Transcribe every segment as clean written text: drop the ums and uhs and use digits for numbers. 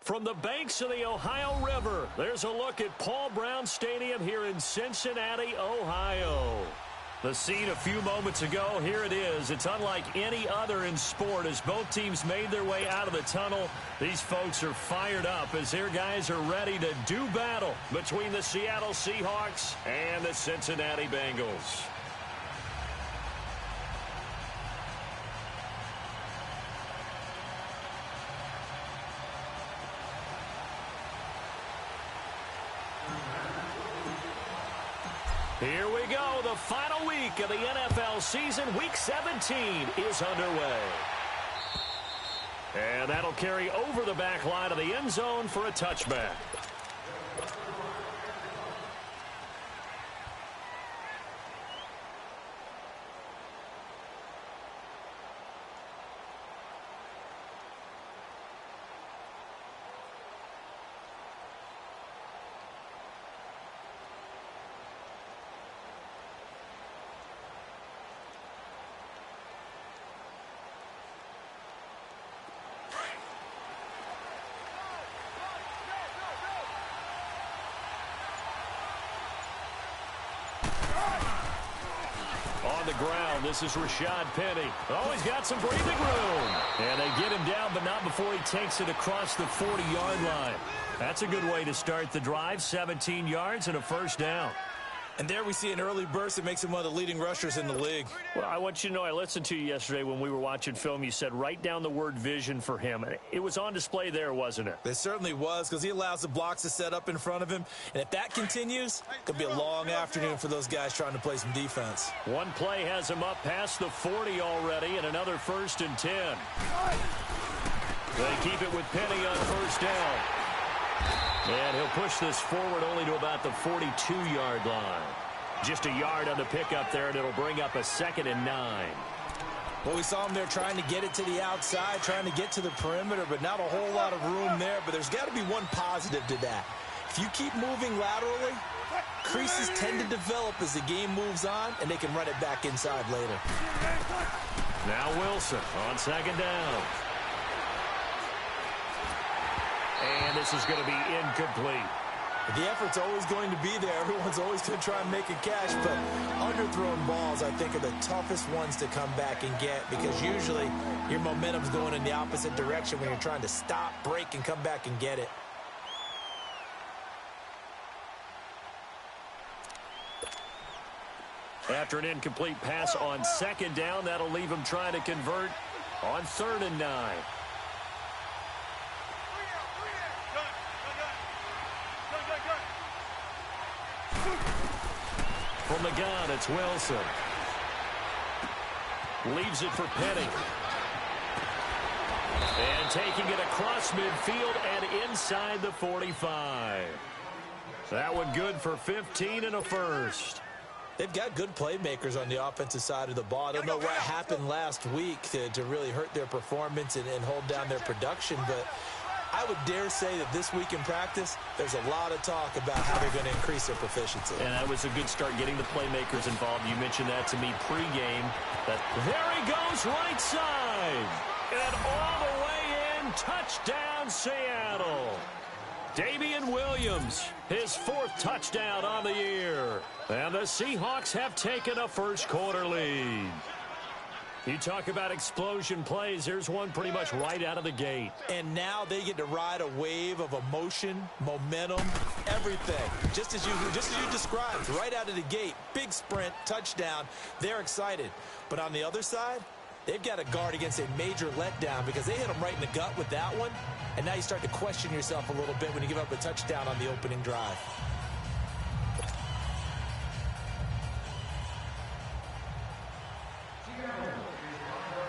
From the banks of the Ohio River, there's a look at Paul Brown Stadium here in Cincinnati, Ohio. The scene a few moments ago, here it is. It's unlike any other in sport as both teams made their way out of the tunnel. These folks are fired up as their guys are ready to do battle between the Seattle Seahawks and the Cincinnati Bengals. Here we go. The final week of the NFL season. Week 17 is underway. And that'll carry over the back line of the end zone for a touchback. On the ground, this is Rashad Penny. Oh, he's got some breathing room. And they get him down, but not before he takes it across the 40-yard line. That's a good way to start the drive. 17 yards and a first down. And there we see an early burst that makes him one of the leading rushers in the league. Well, I want you to know I listened to you yesterday when we were watching film. You said write down the word vision for him. It was on display there, wasn't it? It certainly was, because he allows the blocks to set up in front of him. And if that continues, it could be a long afternoon for those guys trying to play some defense. One play has him up past the 40 already, and another 1st and 10. They keep it with Penny on first down. And he'll push this forward only to about the 42-yard line. Just a yard on the pickup there, and it'll bring up a 2nd and 9. Well, we saw him there trying to get it to the outside, trying to get to the perimeter, but not a whole lot of room there. But there's got to be one positive to that. If you keep moving laterally, creases tend to develop as the game moves on, and they can run it back inside later. Now Wilson on 2nd down. And this is going to be incomplete. The effort's always going to be there. Everyone's always going to try and make a catch, but underthrown balls, I think, are the toughest ones to come back and get, because usually your momentum's going in the opposite direction when you're trying to stop, break, and come back and get it. After an incomplete pass on 2nd down, that'll leave him trying to convert on 3rd and 9. From the gun, it's Wilson. Leaves it for Penny. And taking it across midfield and inside the 45. That one good for 15 and a first. They've got good playmakers on the offensive side of the ball. I don't know what happened last week to really hurt their performance and hold down their production, but I would dare say that this week in practice, there's a lot of talk about how they're going to increase their proficiency. And that was a good start getting the playmakers involved. You mentioned that to me pregame. But there he goes, right side. And all the way in, touchdown Seattle. Damian Williams, his 4th touchdown on the year. And the Seahawks have taken a first-quarter lead. You talk about explosion plays. There's one pretty much right out of the gate. And now they get to ride a wave of emotion, momentum, everything. Just as you described, right out of the gate, big sprint, touchdown. They're excited. But on the other side, they've got to guard against a major letdown because they hit them right in the gut with that one. And now you start to question yourself a little bit when you give up a touchdown on the opening drive.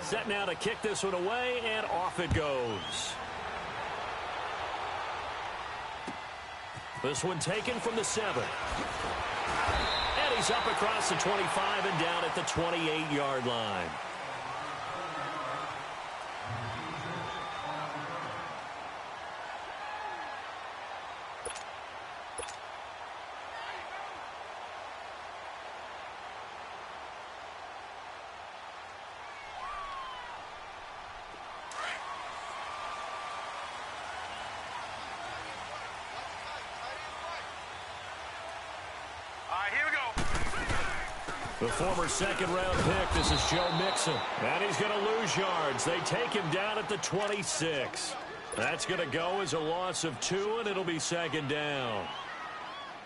Set now to kick this one away, and off it goes. This one taken from the 7. And he's up across the 25 and down at the 28-yard line. The former second-round pick, this is Joe Mixon. And he's going to lose yards. They take him down at the 26. That's going to go as a loss of 2, and it'll be second down.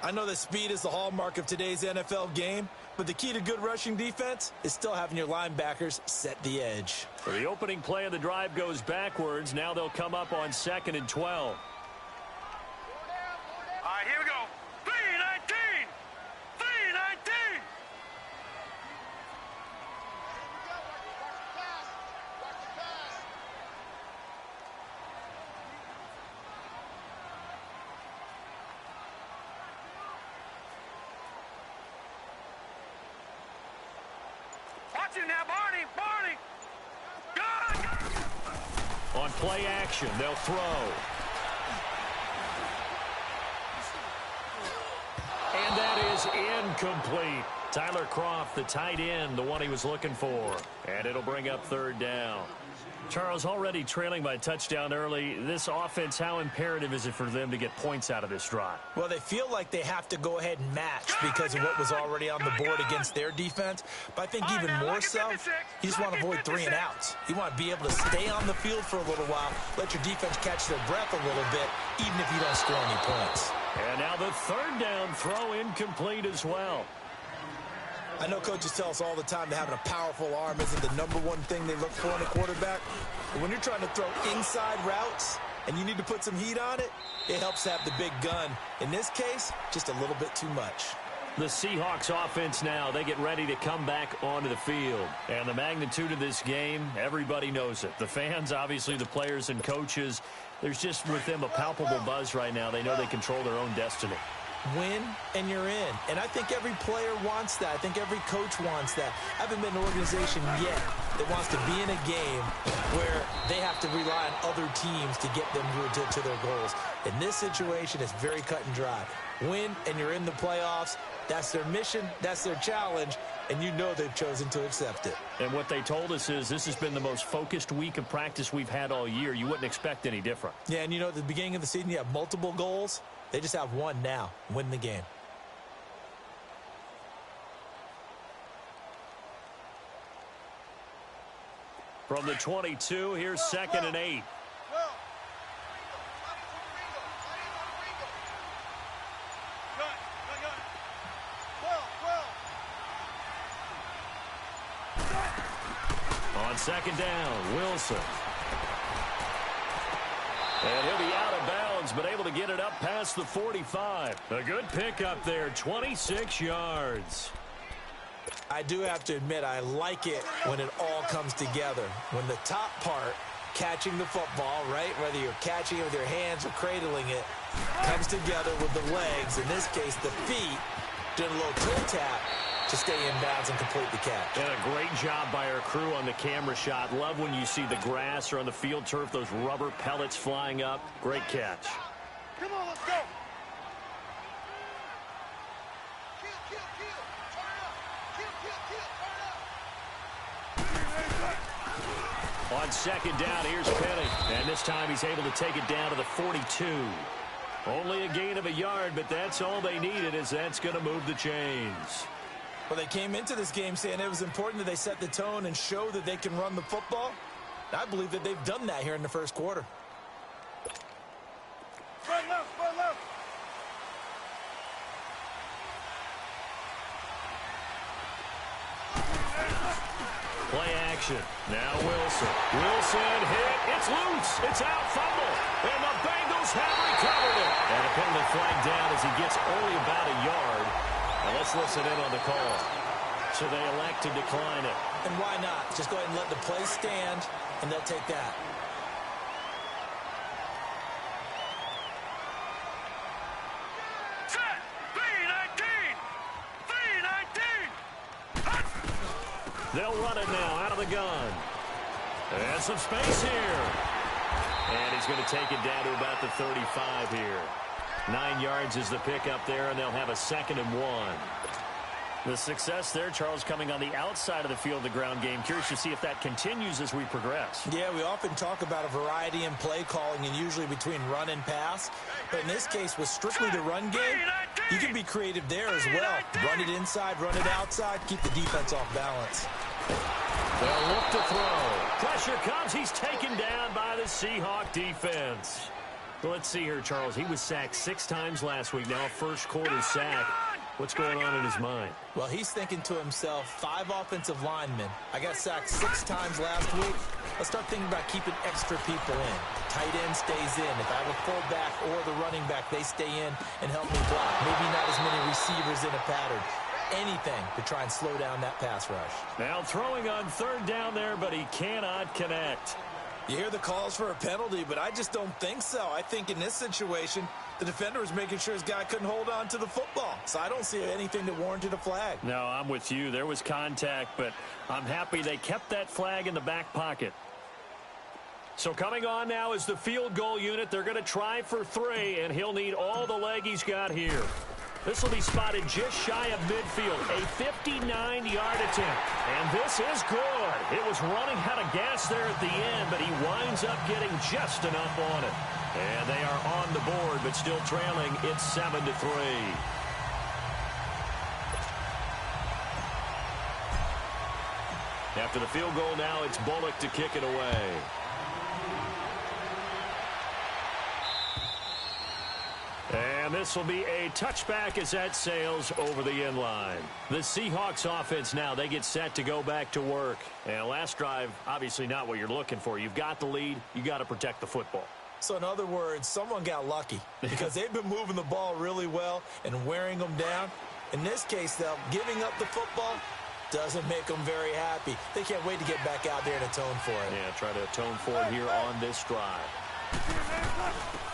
I know that speed is the hallmark of today's NFL game, but the key to good rushing defense is still having your linebackers set the edge. For the opening play of the drive goes backwards. Now they'll come up on 2nd and 12. All right, here we go. 3-19. 3-19. Watch it now, Barney. Barney. Good. On play action, they'll throw. And that is incomplete. Tyler Kroft, the tight end, the one he was looking for. And it'll bring up 3rd down. Charles, already trailing by a touchdown early. This offense, how imperative is it for them to get points out of this drive? Well, they feel like they have to go ahead and match because of what was already on the board against their defense. But I think even more so, you just want to avoid 3 and outs. You want to be able to stay on the field for a little while, let your defense catch their breath a little bit, even if you don't score any points. And now the 3rd down throw incomplete as well. I know coaches tell us all the time that having a powerful arm isn't the #1 thing they look for in a quarterback. But when you're trying to throw inside routes and you need to put some heat on it, it helps to have the big gun. In this case, just a little bit too much. The Seahawks offense now, they get ready to come back onto the field. And the magnitude of this game, everybody knows it. The fans, obviously the players and coaches, there's just with them a palpable buzz right now. They know they control their own destiny. Win, and you're in. And I think every player wants that. I think every coach wants that. I haven't been in an organization yet that wants to be in a game where they have to rely on other teams to get them to their goals. In this situation, it's very cut and dry. Win, and you're in the playoffs. That's their mission. That's their challenge. And you know they've chosen to accept it. And what they told us is this has been the most focused week of practice we've had all year. You wouldn't expect any different. Yeah, and you know, at the beginning of the season, you have multiple goals. They just have one now, win the game. From the 22, here's 2nd and 8. On 2nd down, Wilson. And he'll be out of bounds, but able to get it up past the 45. A good pickup there, 26 yards. I do have to admit, I like it when it all comes together. When the top part, catching the football, right, whether you're catching it with your hands or cradling it, comes together with the legs, in this case the feet, doing a little toe tap to stay in bounds and complete the catch. And a great job by our crew on the camera shot. Love when you see the grass or on the field turf, those rubber pellets flying up. Great catch. Come on, let's go. On 2nd down, here's Penny. And this time he's able to take it down to the 42. Only a gain of a yard, but that's all they needed, as that's going to move the chains. Well, they came into this game saying it was important that they set the tone and show that they can run the football. I believe that they've done that here in the first quarter. Spread left, spread left. Play action. Now Wilson. Wilson hit. It's loose. It's out. Fumble. And the Bengals have recovered it. And a penalty flag down as he gets only about a yard. Now let's listen in on the call. So they elect to decline it. And why not? Just go ahead and let the play stand, and they'll take that. Set. 3-19. 3-19. They'll run it now out of the gun. And some space here. And he's going to take it down to about the 35 here. 9 yards is the pickup there, and they'll have a 2nd and 1. The success there, Charles, coming on the outside of the field, the ground game. Curious to see if that continues as we progress. Yeah, we often talk about a variety in play calling and usually between run and pass. But in this case, with strictly the run game, You can be creative there as well. Run it inside, run it outside, keep the defense off balance. They'll look to throw. Pressure comes. He's taken down by the Seahawk defense. Well, let's see here, Charles. He was sacked 6 times last week. Now a first-quarter sack. What's going on in his mind? Well, he's thinking to himself, 5 offensive linemen. I got sacked 6 times last week. Let's start thinking about keeping extra people in. Tight end stays in. If I have a fullback or the running back, they stay in and help me block. Maybe not as many receivers in a pattern. Anything to try and slow down that pass rush. Now throwing on 3rd down there, but he cannot connect. You hear the calls for a penalty, but I just don't think so. I think in this situation, the defender was making sure his guy couldn't hold on to the football. So I don't see anything that warranted a flag. No, I'm with you. There was contact, but I'm happy they kept that flag in the back pocket. So coming on now is the field goal unit. They're going to try for 3, and he'll need all the leg he's got here. This will be spotted just shy of midfield. A 59-yard attempt. And this is good. It was running out of gas there at the end, but he winds up getting just enough on it. And they are on the board, but still trailing. It's 7-3. After the field goal now, it's Bullock to kick it away. And this will be a touchback as that sails over the end line. The Seahawks offense now, they get set to go back to work. And last drive, obviously not what you're looking for. You've got the lead. You got to protect the football. So in other words, someone got lucky because they've been moving the ball really well and wearing them down. In this case, though, giving up the football doesn't make them very happy. They can't wait to get back out there and atone for it. Yeah, try to atone for it here on this drive.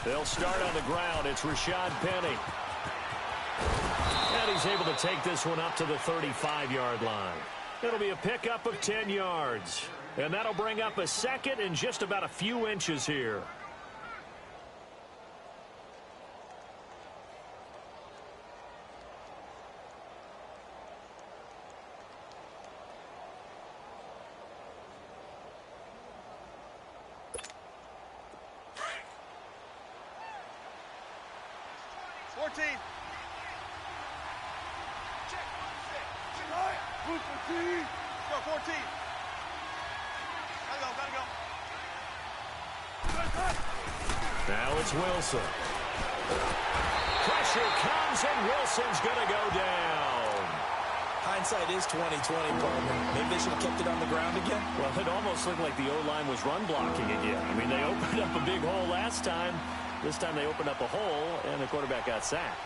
They'll start on the ground. It's Rashad Penny. And he's able to take this one up to the 35-yard line. It'll be a pickup of 10 yards. And that'll bring up a second and just about a few inches here. Now it's Wilson. Pressure comes, and Wilson's going to go down. Hindsight is 20/20, partner. Maybe they should have kept it on the ground again. Well, it almost looked like the O-line was run blocking again. I mean, they opened up a big hole last time. This time they opened up a hole, and the quarterback got sacked.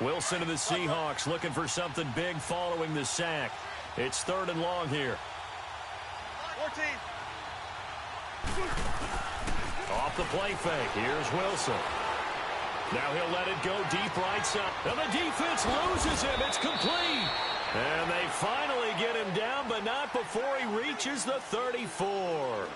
Wilson of the Seahawks looking for something big following the sack. It's 3rd and long here. 14. Off the play fake. Here's Wilson. Now he'll let it go deep right side. And the defense loses him. It's complete. And they finally get him down, but not before he reaches the 34.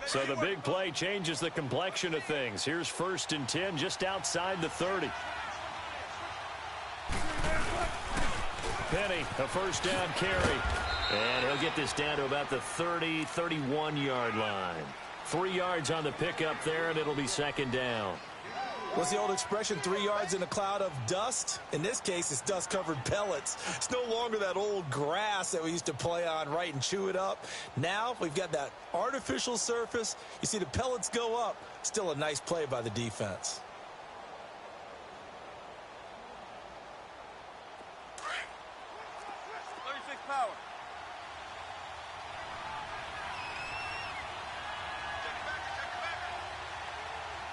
So the big play changes the complexion of things. Here's 1st and 10 just outside the 30. Penny, a 1st down carry. And he'll get this down to about the 30, 31-yard line. 3 yards on the pickup there, and it'll be 2nd down. What's the old expression, 3 yards in a cloud of dust? In this case, it's dust-covered pellets. It's no longer that old grass that we used to play on, right, and chew it up. Now we've got that artificial surface. You see the pellets go up. Still a nice play by the defense. Power.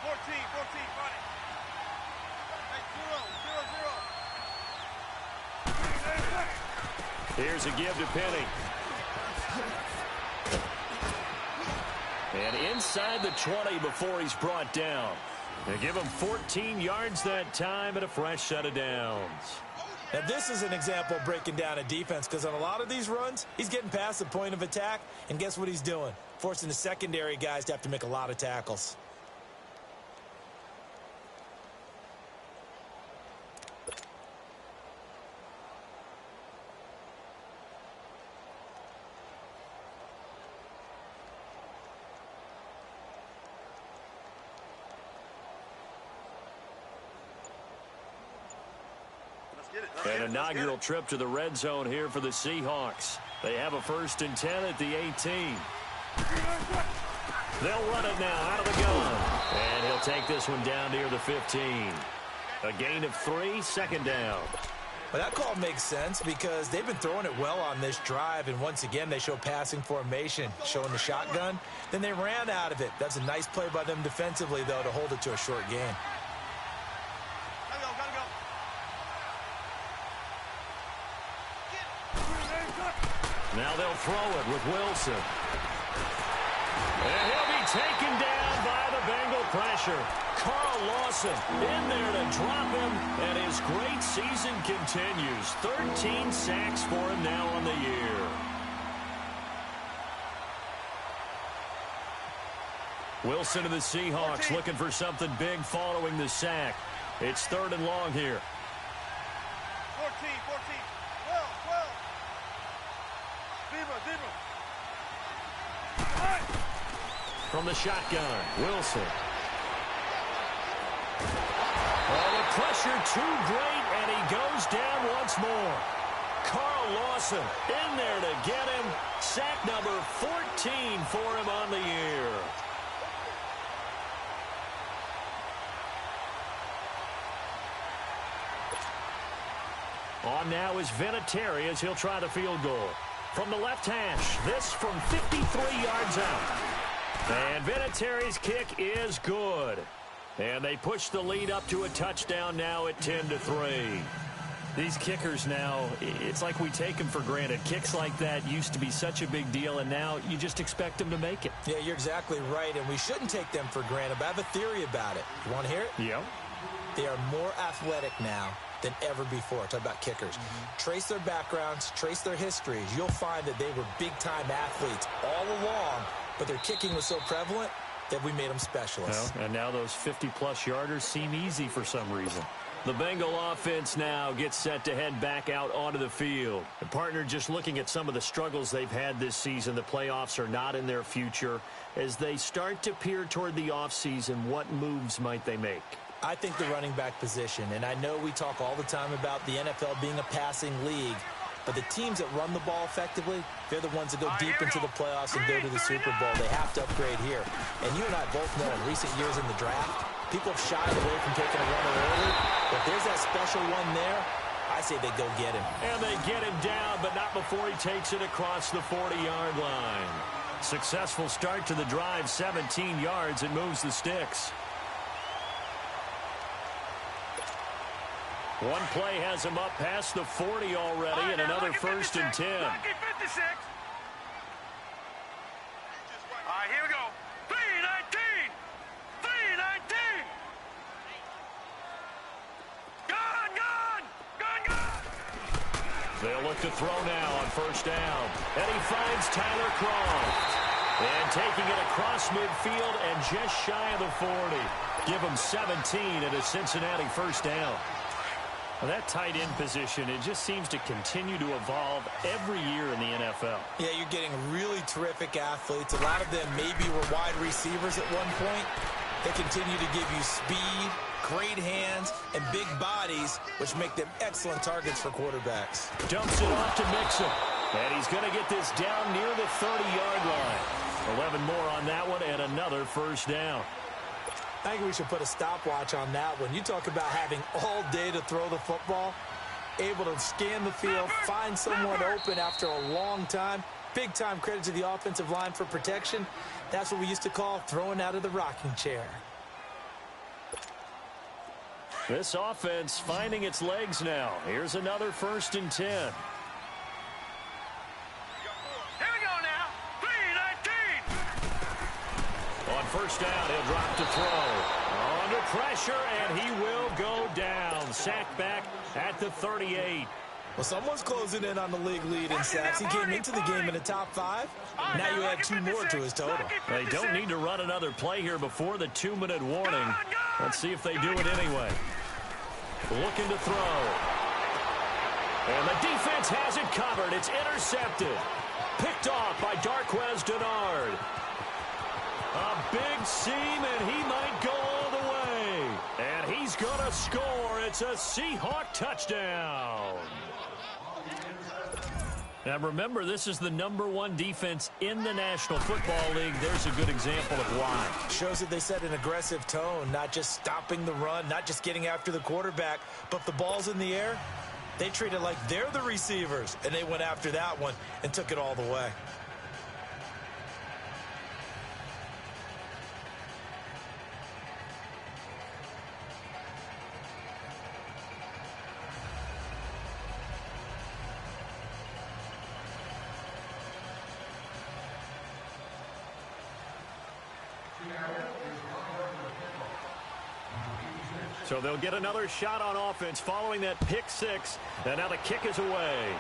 14, running. Hey, 0. Here's a give to Penny. And inside the 20 before he's brought down. They give him 14 yards that time and a fresh set of downs. Now, this is an example of breaking down a defense because on a lot of these runs, he's getting past the point of attack, and guess what he's doing? Forcing the secondary guys to have to make a lot of tackles. An inaugural trip to the red zone here for the Seahawks. They have a 1st and 10 at the 18. They'll run it now out of the gun. And he'll take this one down near the 15. A gain of 3, 2nd down. Well, that call makes sense because they've been throwing it well on this drive, and once again, they show passing formation, showing the shotgun. Then they ran out of it. That's a nice play by them defensively, though, to hold it to a short game. Now they'll throw it with Wilson. And he'll be taken down by the Bengal pressure. Carl Lawson in there to drop him, and his great season continues. 13 sacks for him now on the year. Wilson of the Seahawks looking for something big following the sack. It's 3rd and long here. 14. From the shotgun, Wilson. Oh, the pressure too great, and he goes down once more. Carl Lawson in there to get him. Sack number 14 for him on the year. On now is Vinatieri as he'll try the field goal. From the left hash, this from 53 yards out. And Vinatieri's kick is good. And they push the lead up to a touchdown now at 10-3. These kickers now, it's like we take them for granted. Kicks like that used to be such a big deal, and now you just expect them to make it. Yeah, you're exactly right, and we shouldn't take them for granted, but I have a theory about it. You want to hear it? Yeah. They are more athletic now than ever before. Talk about kickers. Trace their backgrounds, trace their histories. You'll find that they were big-time athletes all along, but their kicking was so prevalent that we made them specialists. Well, and now those 50-plus yarders seem easy for some reason. The Bengal offense now gets set to head back out onto the field. The partner, just looking at some of the struggles they've had this season, the playoffs are not in their future. As they start to peer toward the offseason, what moves might they make? I think the running back position, and I know we talk all the time about the NFL being a passing league, but the teams that run the ball effectively, they're the ones that go deep into the playoffs and go to the Super Bowl. They have to upgrade here. And you and I both know in recent years in the draft, people have shied away from taking a runner early. But if there's that special one there, I say they go get him. And they get him down, but not before he takes it across the 40-yard line. Successful start to the drive, 17 yards. It moves the sticks. One play has him up past the 40 already, and another 1st and 10. All right, here we go. 3-19. 3-19. Gone. They'll look to throw now on 1st down. And he finds Tyler Croft. And taking it across midfield and just shy of the 40. Give him 17 at a Cincinnati 1st down. Well, that tight end position, it just seems to continue to evolve every year in the NFL. Yeah, you're getting really terrific athletes. A lot of them maybe were wide receivers at one point. They continue to give you speed, great hands, and big bodies, which make them excellent targets for quarterbacks. Dumps it off to Mixon. And he's going to get this down near the 30-yard line. 11 more on that one and another 1st down. I think we should put a stopwatch on that one. You talk about having all day to throw the football, able to scan the field, find someone open after a long time. Big-time credit to the offensive line for protection. That's what we used to call throwing out of the rocking chair. This offense finding its legs now. Here's another 1st and 10. Here we go now. 3-19. On 1st down, he'll drop to throw. Oh, under pressure, and he will go down. Sacked back at the 38. Well, someone's closing in on the league lead in sacks. He came into the game in the top 5. Now you add 2 more to his total. They don't need to run another play here before the 2-minute warning. Let's see if they do it anyway. Looking to throw. And the defense has it covered. It's intercepted. Picked off by Darquez Dennard. A big seam, and he might go all the way. And he's going to score. It's a Seahawk touchdown. Now, remember, this is the #1 defense in the National Football League. There's a good example of why. Shows that they set an aggressive tone, not just stopping the run, not just getting after the quarterback, but the ball's in the air. They treat it like they're the receivers, and they went after that one and took it all the way. So they'll get another shot on offense following that pick 6. And now the kick is away.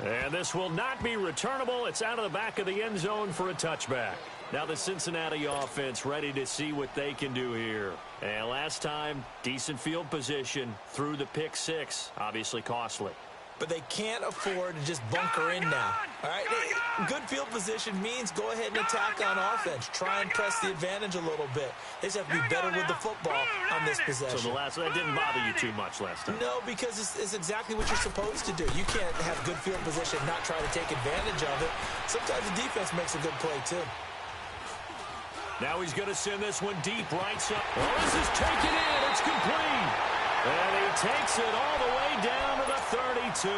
And this will not be returnable. It's out of the back of the end zone for a touchback. Now the Cincinnati offense ready to see what they can do here. And last time, decent field position through the pick 6. Obviously costly. But they can't afford to just bunker in now. All right, good field position means go ahead and attack on offense. Try and press the advantage a little bit. They just have to be better with the football on this possession. So that didn't bother you too much last time? No, because it's exactly what you're supposed to do. You can't have good field position and not try to take advantage of it. Sometimes the defense makes a good play, too. Now he's going to send this one deep right side. Oh, this is taken in. It's complete. And he takes it all the way down to the 32.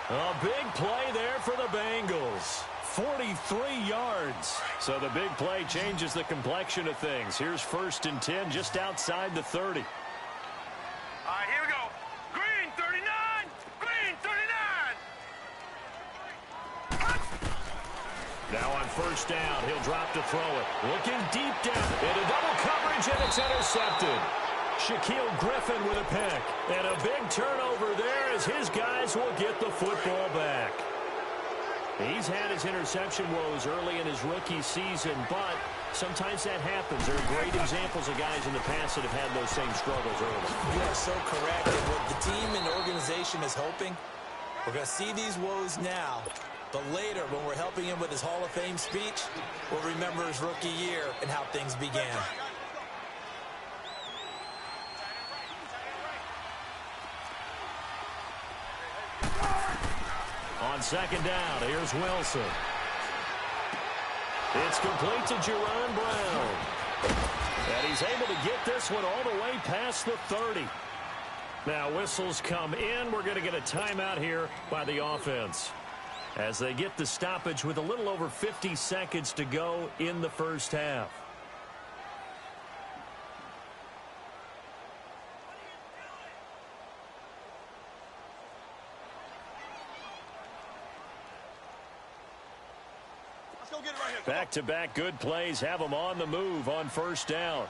A big play there for the Bengals. 43 yards. So the big play changes the complexion of things. Here's 1st and 10 just outside the 30. All right, here we go. Green 39. Green 39. Now on 1st down, he'll drop to throw it. Looking deep down into double coverage, and it's intercepted. Shaquille Griffin with a pick. And a big turnover there as his guys will get the football back. He's had his interception woes early in his rookie season, but sometimes that happens. There are great examples of guys in the past that have had those same struggles early. You are so correct. And what the team and organization is hoping, we're going to see these woes now. But later, when we're helping him with his Hall of Fame speech, we'll remember his rookie year and how things began. On 2nd down, here's Wilson. It's complete to Jerron Brown. And he's able to get this one all the way past the 30. Now whistles come in. We're going to get a timeout here by the offense as they get the stoppage with a little over 50 seconds to go in the 1st half. Back-to-back good plays have them on the move on 1st down.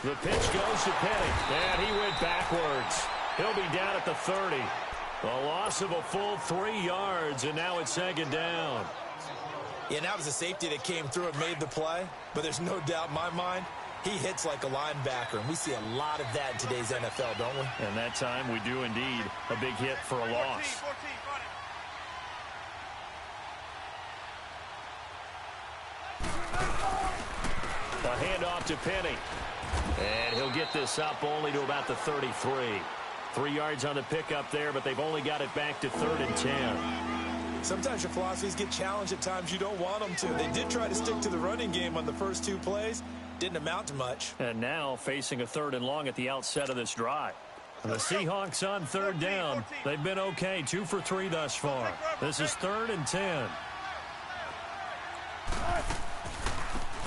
The pitch goes to Penny, and he went backwards. He'll be down at the 30. A loss of a full 3 yards, and now it's 2nd down. Yeah, that was a safety that came through and made the play, but there's no doubt in my mind he hits like a linebacker, and we see a lot of that in today's NFL, don't we? And that time we do indeed. A big hit for a loss. A handoff to Penny. And he'll get this up only to about the 33. 3 yards on the pickup there, but they've only got it back to 3rd and 10. Sometimes your philosophies get challenged at times you don't want them to. They did try to stick to the running game on the first 2 plays. Didn't amount to much. And now facing a 3rd and long at the outset of this drive. The Seahawks on 3rd down. They've been okay. 2 for 3 thus far. This is 3rd and 10.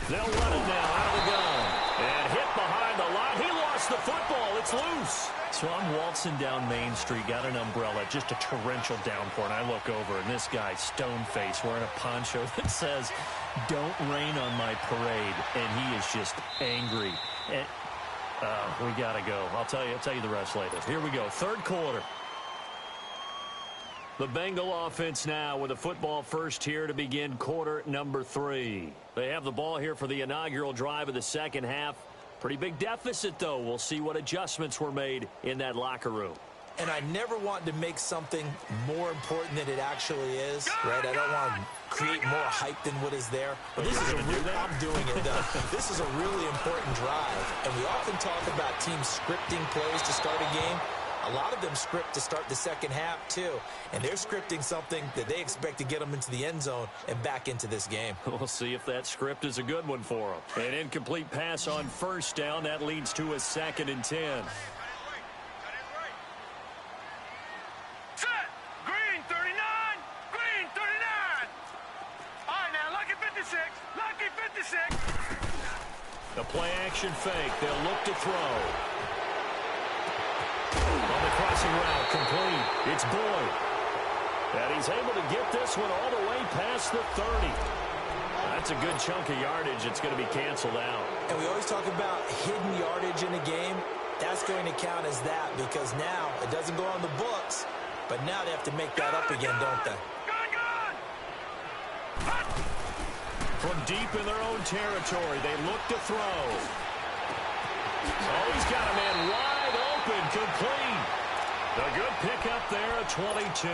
They'll run it now out of the gun. And hit behind the line. He lost the football. It's loose. So I'm waltzing down Main Street, got an umbrella, just a torrential downpour, and I look over, and this guy, stone-faced, wearing a poncho that says, "Don't rain on my parade," and he is just angry. And, we got to go. I'll tell you the rest later. Here we go, third quarter. The Bengal offense now with a football first here to begin quarter number 3. They have the ball here for the inaugural drive of the second half. Pretty big deficit, though. We'll see what adjustments were made in that locker room. And I never want to make something more important than it actually is, right? I don't want to create more hype than what is there. But this is I'm doing it, though. This is a really important drive. And we often talk about teams scripting plays to start a game. A lot of them script to start the second half, too. And they're scripting something that they expect to get them into the end zone and back into this game. We'll see if that script is a good one for them. An incomplete pass on first down. That leads to a 2nd and 10. Set. Green 39. Green 39. All right, now, lucky 56. Lucky 56. The play action fake. They'll look to throw. On the crossing route, complete. It's Boyd. And he's able to get this one all the way past the 30. That's a good chunk of yardage. It's going to be canceled out. And we always talk about hidden yardage in a game. That's going to count as that because now it doesn't go on the books, but now they have to make that up again, don't they? From deep in their own territory, they look to throw. Oh, he's got a man wide open, complete. A good pickup there at 22.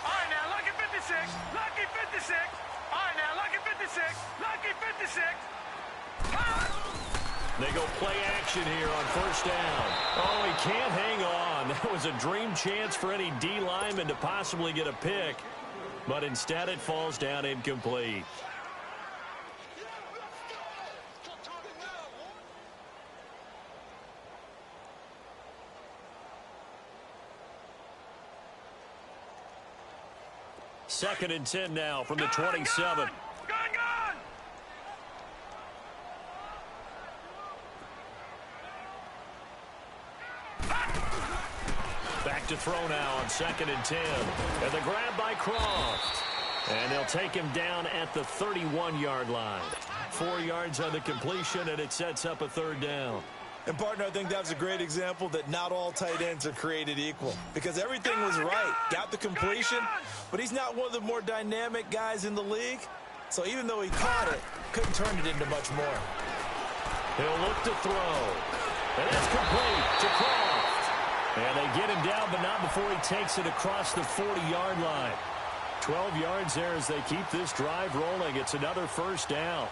All right, now, lucky 56. Lucky 56. All right, now, lucky 56. Lucky 56. They go play action here on first down. Oh, he can't hang on. That was a dream chance for any D lineman to possibly get a pick. But instead it falls down incomplete. Second and 10 now from the 27. Gone. Back to throw now on 2nd and 10. And the grab by Croft. And they'll take him down at the 31-yard line. 4 yards on the completion, and it sets up a third down. And, partner, I think that's a great example that not all tight ends are created equal because everything was right. Got the completion, but he's not one of the more dynamic guys in the league. So even though he caught it, couldn't turn it into much more. He'll look to throw. And that's complete to Croft. And they get him down, but not before he takes it across the 40-yard line. 12 yards there as they keep this drive rolling. It's another first down.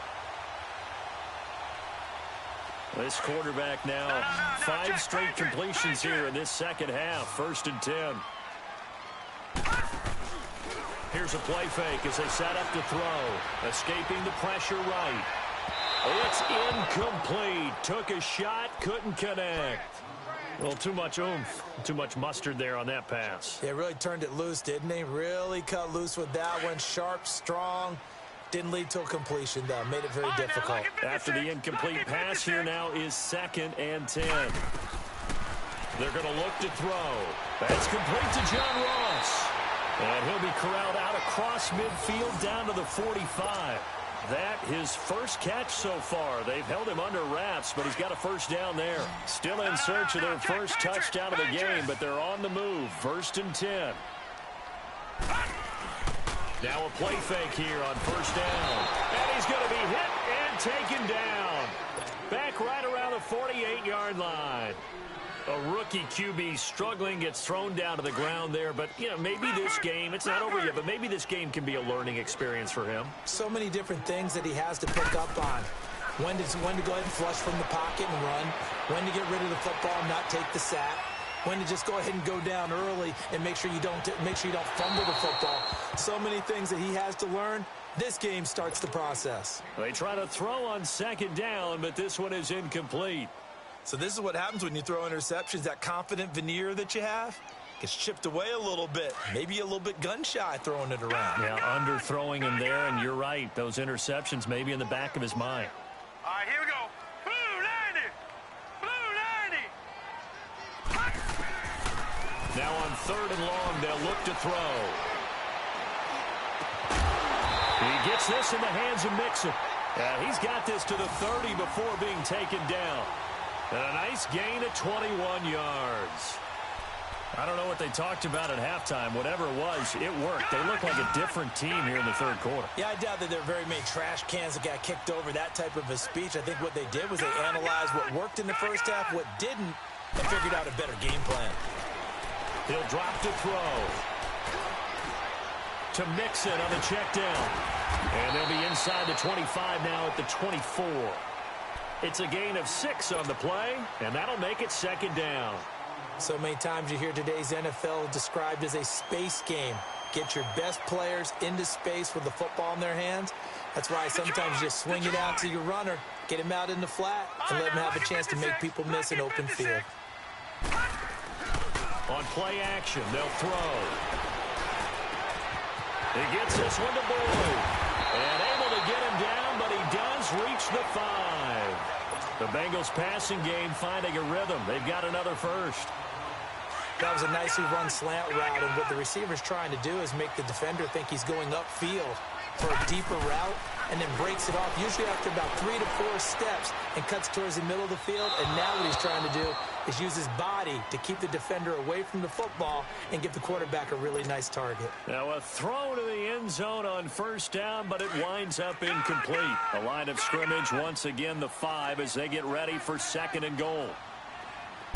This quarterback now, 5 straight completions here in this second half. 1st and 10. Here's a play fake as they set up to throw. Escaping the pressure right. It's incomplete. Took a shot, couldn't connect. Well, too much oomph, too much mustard there on that pass. Yeah, really turned it loose, didn't he? Really cut loose with that one. Sharp, strong. Didn't lead to a completion, though. Made it very difficult. After the incomplete pass, here now is 2nd and 10. They're going to look to throw. That's complete to John Ross. And he'll be corralled out across midfield down to the 45. That his first catch so far. They've held him under wraps, but he's got a first down there. Still in search of their first touchdown of the game, but they're on the move. 1st and 10. Now a play fake here on first down. And he's going to be hit and taken down. Back right around the 48-yard line. A rookie QB struggling, gets thrown down to the ground there. But, you know, maybe this game, it's not over yet, but maybe this game can be a learning experience for him. So many different things that he has to pick up on. When to go ahead and flush from the pocket and run. When to get rid of the football and not take the sack. When to just go ahead and go down early and make sure you don't fumble the football. So many things that he has to learn. This game starts the process. They try to throw on 2nd down, but this one is incomplete. So this is what happens when you throw interceptions, that confident veneer that you have. Gets chipped away a little bit. Maybe a little bit gun-shy throwing it around. Yeah, underthrowing him there, and you're right. Those interceptions may be in the back of his mind. All right, here we go. Blue 90. Blue 90. Now on 3rd and long, they'll look to throw. He gets this in the hands of Mixon. He's got this to the 30 before being taken down. And a nice gain of 21 yards. I don't know what they talked about at halftime. Whatever it was, it worked. They look like a different team here in the 3rd quarter. Yeah, I doubt that there are very many trash cans that got kicked over, that type of a speech. I think what they did was they analyzed what worked in the first half, what didn't, and figured out a better game plan. He'll drop to throw. To Mixon on the check down. And they'll be inside the 25 now at the 24. It's a gain of 6 on the play, and that'll make it 2nd down. So many times you hear today's NFL described as a space game. Get your best players into space with the football in their hands. That's why sometimes you just swing it out to your runner, get him out in the flat, and let him have a chance to make people miss an open field. On play action, they'll throw. He gets this one to Boyd. And able to get him down, but he does reach the 5. The Bengals passing game finding a rhythm. They've got another first. That was a nicely run slant route, and what the receiver's trying to do is make the defender think he's going upfield for a deeper route, and then breaks it off, usually after about 3 to 4 steps, and cuts towards the middle of the field. And now what he's trying to do is use his body to keep the defender away from the football and give the quarterback a really nice target. Now a throw to the end zone on 1st down, but it winds up incomplete. The line of scrimmage, once again, the 5 as they get ready for 2nd and goal.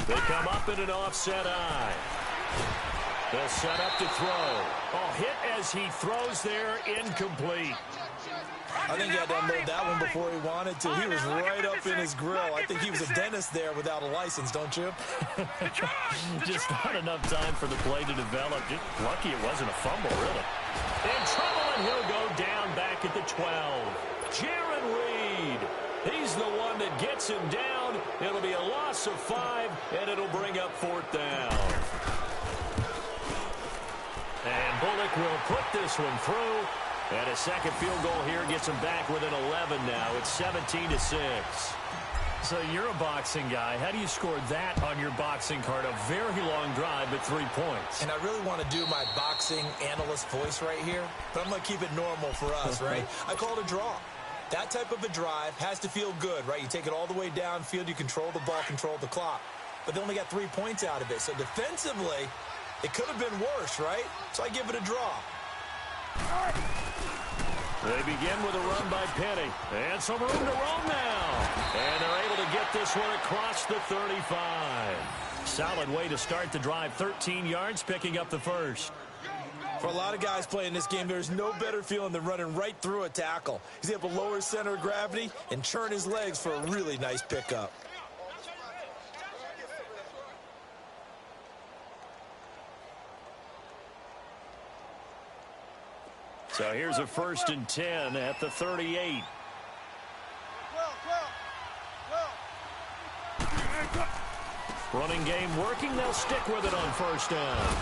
They come up in an offset eye. They'll set up to throw. Oh, hit as he throws there, incomplete. I think he had to unload that one before he wanted to. He was right up in his grill. I think he was a dentist there without a license, don't you? Just not enough time for the play to develop. Just lucky it wasn't a fumble, really. In trouble, and he'll go down back at the 12. Jaron Reed. He's the one that gets him down. It'll be a loss of 5, and it'll bring up 4th down. And Bullock will put this one through. And a 2nd field goal here gets him back within 11 now. It's 17-6. So you're a boxing guy. How do you score that on your boxing card? A very long drive, but 3 points. And I really want to do my boxing analyst voice right here, but I'm going to keep it normal for us, right? I call it a draw. That type of a drive has to feel good, right? You take it all the way downfield, you control the ball, control the clock. But they only got 3 points out of it. So defensively, it could have been worse, right? So I give it a draw. They begin with a run by Penny. And some room to roam now. And they're able to get this one across the 35. Solid way to start the drive. 13 yards, picking up the first. For a lot of guys playing this game, there's no better feeling than running right through a tackle. He's able to lower his center of gravity and churn his legs for a really nice pickup. So here's a 1st and 10 at the 38. Running game working. They'll stick with it on 1st down.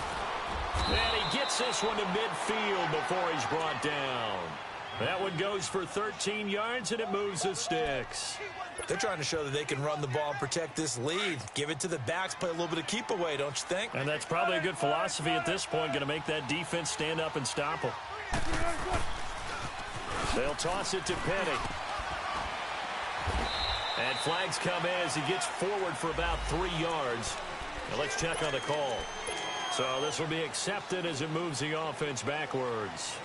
And he gets this one to midfield before he's brought down. That one goes for 13 yards, and it moves the sticks. They're trying to show that they can run the ball and protect this lead. Give it to the backs, play a little bit of keep away, don't you think? And that's probably a good philosophy at this point, going to make that defense stand up and stop them. They'll toss it to Penny. And flags come in as he gets forward for about 3 yards. Now let's check on the call. So this will be accepted as it moves the offense backwards.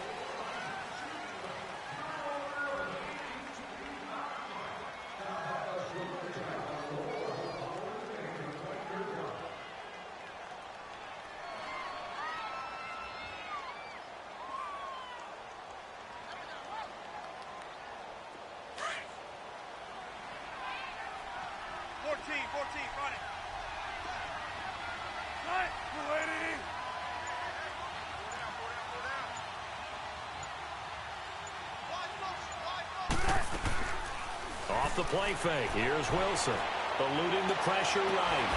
Off the play fake. Here's Wilson. Eluding the pressure right.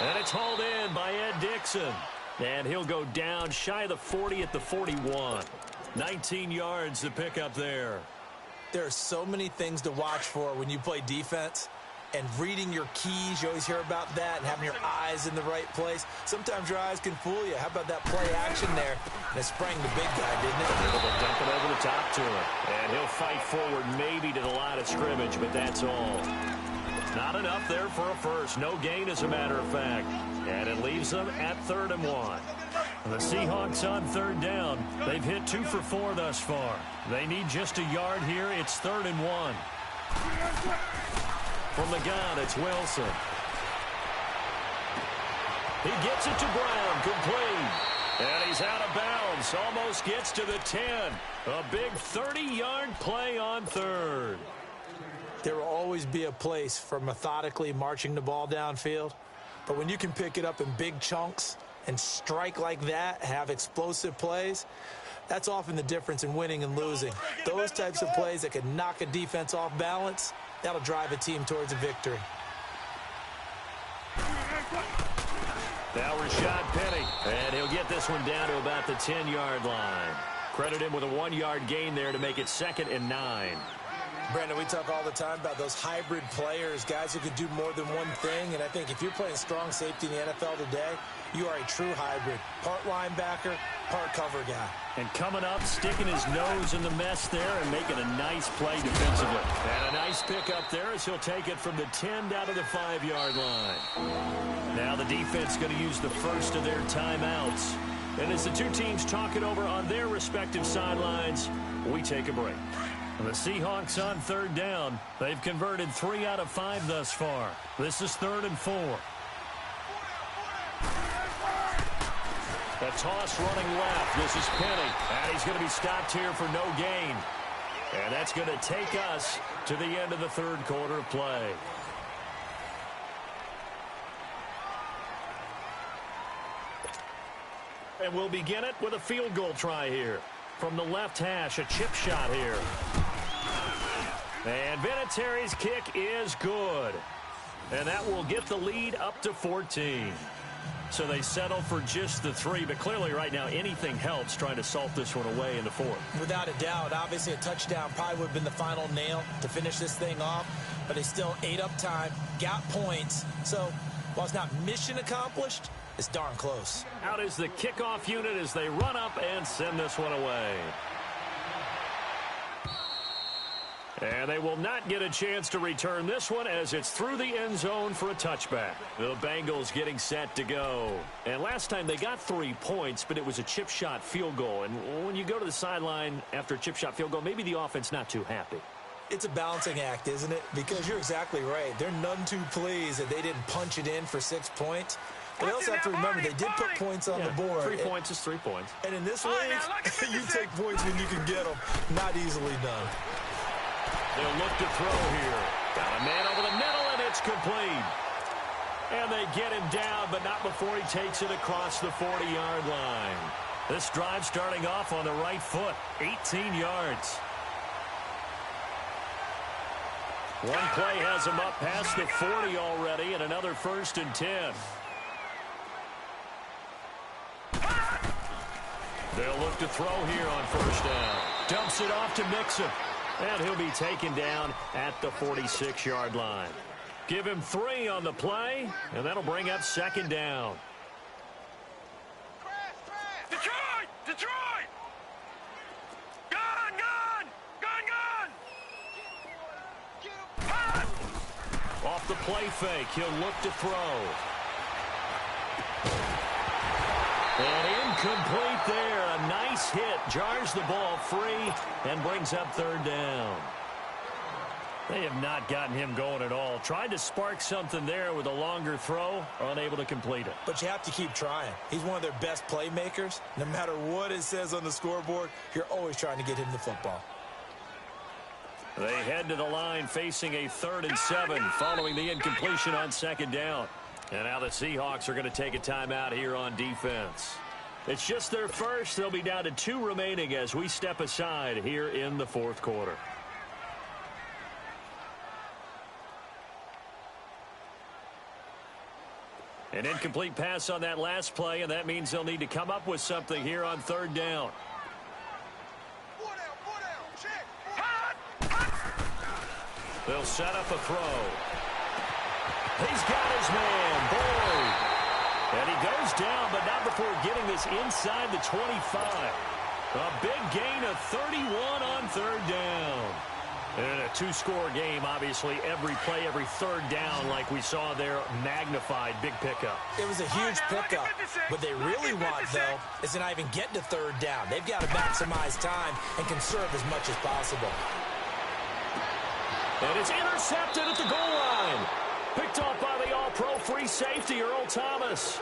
And it's hauled in by Ed Dixon. And he'll go down shy of the 40 at the 41. 19 yards to pick up there. There are so many things to watch for when you play defense. And reading your keys, you always hear about that, and having your eyes in the right place. Sometimes your eyes can fool you. How about that play action there? And it sprang the big guy, didn't it? Able to dump it over the top to him. And he'll fight forward maybe to the line of scrimmage, but that's all. Not enough there for a first. No gain, as a matter of fact. And it leaves them at 3rd and 1. The Seahawks on 3rd down. They've hit 2 for 4 thus far. They need just a yard here. It's 3rd and 1. From the gun, it's Wilson. He gets it to Brown, complete. And he's out of bounds, almost gets to the 10. A big 30-yard play on 3rd. There will always be a place for methodically marching the ball downfield. But when you can pick it up in big chunks and strike like that, have explosive plays, that's often the difference in winning and losing. Those types of plays that can knock a defense off balance, that'll drive a team towards a victory. Now Rashad Penny, and he'll get this one down to about the 10-yard line. Credit him with a 1-yard gain there to make it 2nd and 9. Brandon, we talk all the time about those hybrid players, guys who can do more than one thing. And I think if you're playing strong safety in the NFL today, you are a true hybrid. Part linebacker, part cover guy. And coming up, sticking his nose in the mess there and making a nice play defensively. And a nice pick up there as he'll take it from the 10 down to the 5-yard line. Now the defense going to use the first of their timeouts. And as the two teams talk it over on their respective sidelines, we take a break. The Seahawks on 3rd down. They've converted 3 out of 5 thus far. This is 3rd and 4. The toss running left. This is Penny. And he's going to be stopped here for no gain. And that's going to take us to the end of the 3rd quarter of play. And we'll begin it with a field goal try here. From the left hash, a chip shot here. And Vinatieri's kick is good. And that will get the lead up to 14. So they settle for just the 3, but clearly right now anything helps trying to salt this one away in the 4th. Without a doubt, obviously a touchdown probably would have been the final nail to finish this thing off, but they still ate up time, got points. So while it's not mission accomplished, it's darn close. Out is the kickoff unit as they run up and send this one away. And they will not get a chance to return this one as it's through the end zone for a touchback. The Bengals getting set to go. And last time they got 3 points, but it was a chip shot field goal. And when you go to the sideline after a chip shot field goal, maybe the offense not too happy. It's a balancing act, isn't it? Because you're exactly right. They're none too pleased that they didn't punch it in for 6 points. But they also have to remember they did put points on the board. 3 points is 3 points. And in this league, you take points when you can get them. Not easily done. They'll look to throw here. Got a man over the middle, and it's complete. And they get him down, but not before he takes it across the 40-yard line. This drive starting off on the right foot, 18 yards. One play has him up past the 40 already, and another 1st and 10. They'll look to throw here on 1st down. Dumps it off to Mixon. And he'll be taken down at the 46-yard line. Give him 3 on the play, and that'll bring up 2nd down. Detroit! Detroit! Gun! Gun! Gun! Gun! Off the play fake, he'll look to throw. And incomplete there. A nice hit. Jars the ball free and brings up 3rd down. They have not gotten him going at all. Tried to spark something there with a longer throw. Unable to complete it. But you have to keep trying. He's one of their best playmakers. No matter what it says on the scoreboard, you're always trying to get him the football. They head to the line facing a 3rd and 7 following the incompletion on 2nd down. And now the Seahawks are going to take a timeout here on defense. It's just their first. They'll be down to 2 remaining as we step aside here in the 4th quarter. An incomplete pass on that last play, and that means they'll need to come up with something here on third down. They'll set up a throw. He's got his man, Boyd. And he goes down, but not before getting this inside the 25. A big gain of 31 on third down. And a two-score game, obviously, every play, every third down, like we saw there, magnified, big pickup. It was a huge pickup. What they really want, though, is to not even get to third down. They've got to maximize time and conserve as much as possible. And it's intercepted at the goal line. Picked off by the all-pro free safety, Earl Thomas.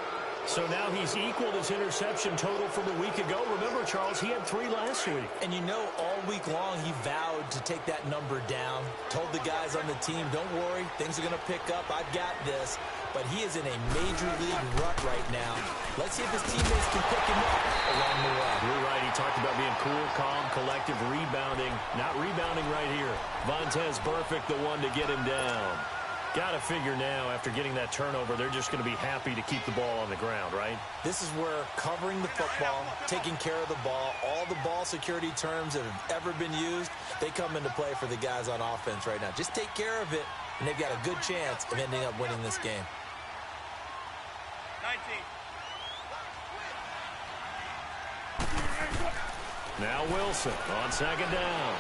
So now he's equaled his interception total from a week ago. Remember, Charles, he had 3 last week. And you know, all week long, he vowed to take that number down. Told the guys on the team, don't worry, things are going to pick up. I've got this. But he is in a major league rut right now. Let's see if his teammates can pick him up along the way. You're right. He talked about being cool, calm, collective, rebounding. Not rebounding right here. Vontaze Burfict, the one to get him down. Got to figure now, after getting that turnover, they're just going to be happy to keep the ball on the ground, right? This is where covering the football, taking care of the ball, all the ball security terms that have ever been used, they come into play for the guys on offense right now. Just take care of it, and they've got a good chance of ending up winning this game. 19. Now Wilson on second down.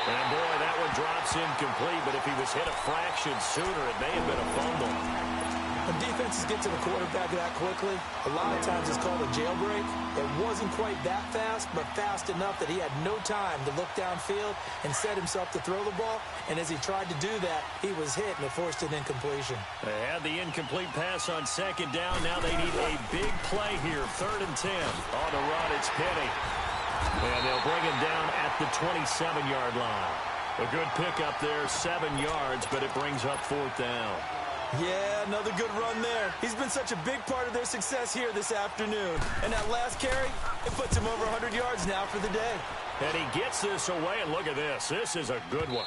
And, boy, that one drops incomplete, but if he was hit a fraction sooner, it may have been a fumble. When defenses get to the quarterback that quickly, a lot of times it's called a jailbreak. It wasn't quite that fast, but fast enough that he had no time to look downfield and set himself to throw the ball. And as he tried to do that, he was hit, and it forced an incompletion. They had the incomplete pass on second down. Now they need a big play here, 3rd and 10. On the run, it's Penny. And they'll bring him down at the 27-yard line. A good pickup there, 7 yards, but it brings up 4th down. Yeah, another good run there. He's been such a big part of their success here this afternoon. And that last carry, it puts him over 100 yards now for the day. And he gets this away, and look at this. This is a good one.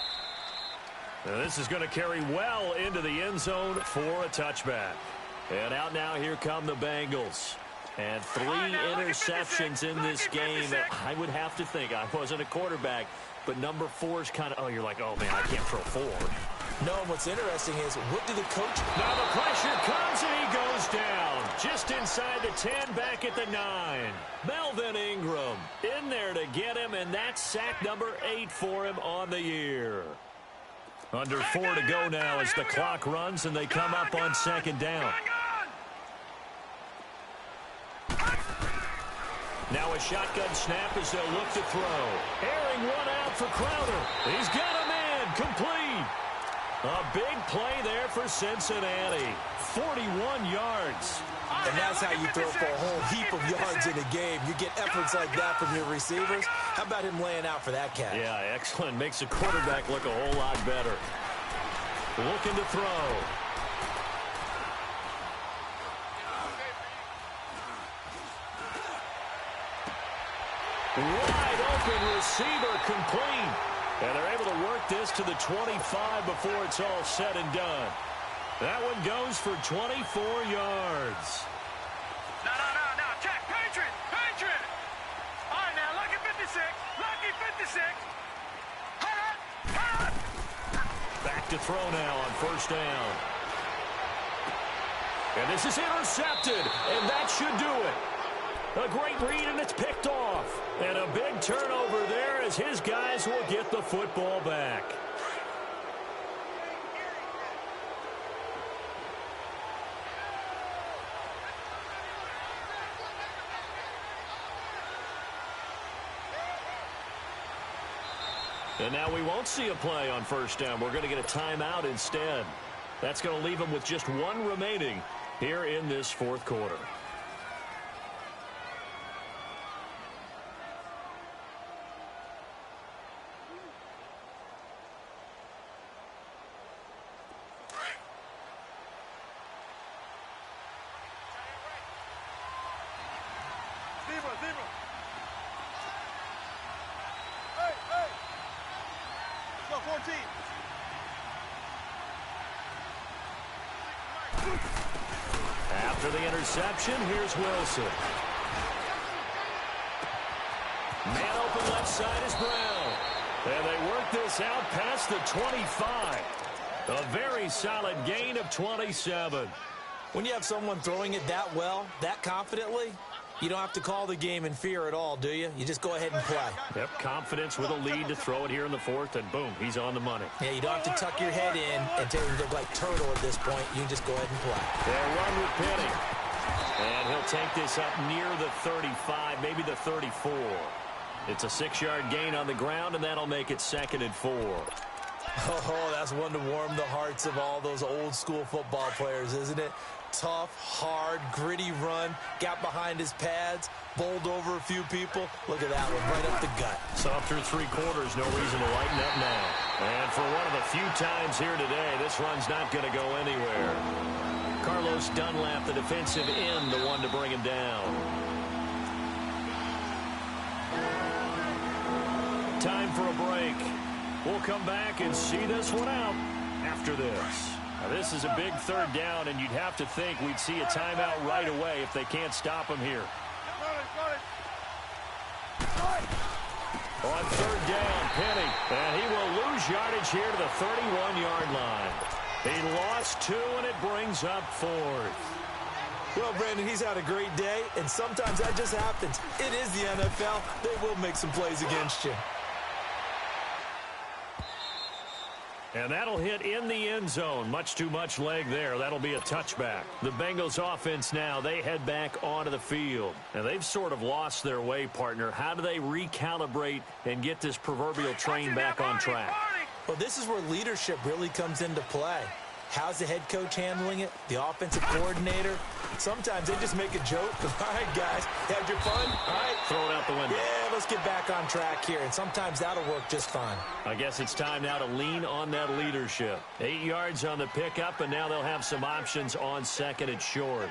Now this is going to carry well into the end zone for a touchback. And out now, here come the Bengals. And 3 interceptions in this game. I would have to think, I wasn't a quarterback, but number 4 is kind of, oh, you're like, oh, man, I can't throw 4. No, what's interesting is, what do the coach... Now the pressure comes, and he goes down. Just inside the 10, back at the 9. Melvin Ingram in there to get him, and that's sack number 8 for him on the year. Under 4 to go now as the clock runs, and they come up on second down. Now a shotgun snap as they'll look to throw. Airing one out for Crowder. He's got a man complete. A big play there for Cincinnati. 41 yards. And that's how you throw for a whole heap of yards in a game. You get efforts like that from your receivers. How about him laying out for that catch? Yeah, excellent. Makes the quarterback look a whole lot better. Looking to throw. Wide open receiver complete. And they're able to work this to the 25 before it's all said and done. That one goes for 24 yards. No. Check. Patriot. All right, now, lucky 56. Lucky 56. Back to throw now on first down. And this is intercepted. And that should do it. A great read, and it's picked off. And a big turnover there as his guys will get the football back. And now we won't see a play on first down. We're going to get a timeout instead. That's going to leave them with just 1 remaining here in this fourth quarter. Zebra. Hey. Let's go, 14. After the interception, here's Wilson. Man open left side is Brown. And they work this out past the 25. A very solid gain of 27. When you have someone throwing it that well, that confidently, you don't have to call the game in fear at all, do you? You just go ahead and play. Yep, confidence with a lead to throw it here in the fourth, and boom, he's on the money. Yeah, you don't have to tuck your head in and look like turtle at this point. You can just go ahead and play. They'll run with Penny. And he'll take this up near the 35, maybe the 34. It's a 6-yard gain on the ground, and that'll make it 2nd and 4. Oh, that's one to warm the hearts of all those old-school football players, isn't it? Tough, hard, gritty run, got behind his pads, bowled over a few people. Look at that one, right up the gut. So through 3 quarters, no reason to lighten up now. And for one of the few times here today, this run's not going to go anywhere. Carlos Dunlap, the defensive end, the one to bring him down. Time for a break. We'll come back and see this one out after this. Now, this is a big 3rd down, and you'd have to think we'd see a timeout right away if they can't stop him here. On 3rd down, Penny, and he will lose yardage here to the 31-yard line. He lost 2, and it brings up 4th. Well, Brandon, he's had a great day, and sometimes that just happens. It is the NFL. They will make some plays against you. And that'll hit in the end zone. Much too much leg there. That'll be a touchback. The Bengals offense now, they head back onto the field. And they've sort of lost their way, partner. How do they recalibrate and get this proverbial train back on track? Well, this is where leadership really comes into play. How's the head coach handling it? The offensive coordinator? Sometimes they just make a joke. All right, guys, had your fun? All right. Throw it out the window. Yeah, let's get back on track here. And sometimes that'll work just fine. I guess it's time now to lean on that leadership. 8 yards on the pickup, and now they'll have some options on 2nd and short.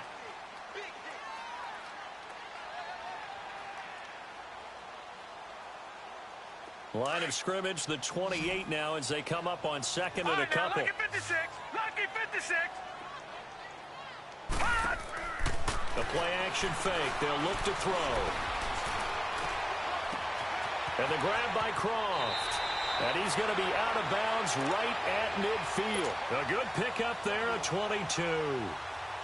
Line of scrimmage, the 28 now as they come up on 2nd and a couple. Lucky 56. Lucky 56. A play-action fake. They'll look to throw. And the grab by Croft. And he's going to be out of bounds right at midfield. A good pickup there, a 22.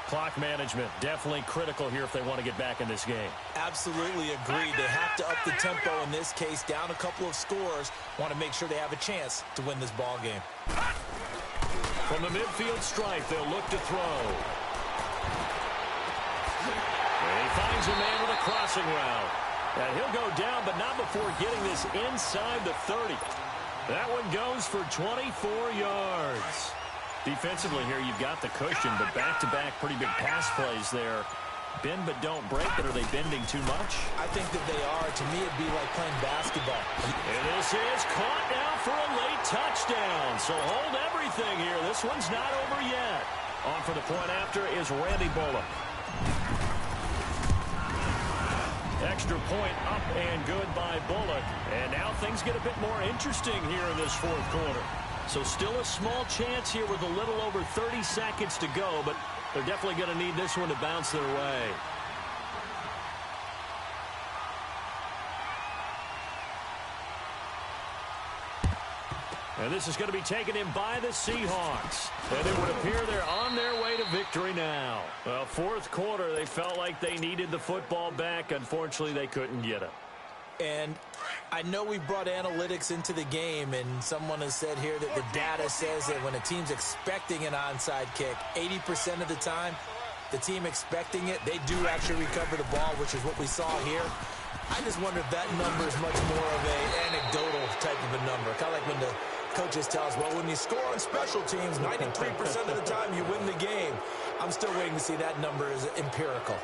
Clock management definitely critical here if they want to get back in this game. Absolutely agreed. They have to up the tempo in this case, down a couple of scores. Want to make sure they have a chance to win this ball game. From the midfield stripe, they'll look to throw. And he finds a man with a crossing route. And he'll go down, but not before getting this inside the 30. That one goes for 24 yards. Defensively here, you've got the cushion, but back-to-back pretty big pass plays there. Bend but don't break, but are they bending too much? I think that they are. To me, it'd be like playing basketball. And this is caught now for a late touchdown. So hold everything here. This one's not over yet. On for the point after is Randy Bullock. Extra point up and good by Bullock. And now things get a bit more interesting here in this 4th quarter. So still a small chance here with a little over 30 seconds to go, but they're definitely going to need this one to bounce their way. And this is going to be taken in by the Seahawks. And it would appear they're on their way to victory now. Well, 4th quarter, they felt like they needed the football back. Unfortunately, they couldn't get it. And I know we brought analytics into the game, and someone has said here that the data says that when a team's expecting an onside kick, 80% of the time, the team expecting it, they do actually recover the ball, which is what we saw here. I just wonder if that number is much more of an anecdotal type of a number. Kind of like when the coaches tell us, well, when you score on special teams, 93% of the time you win the game. I'm still waiting to see that number is empirical.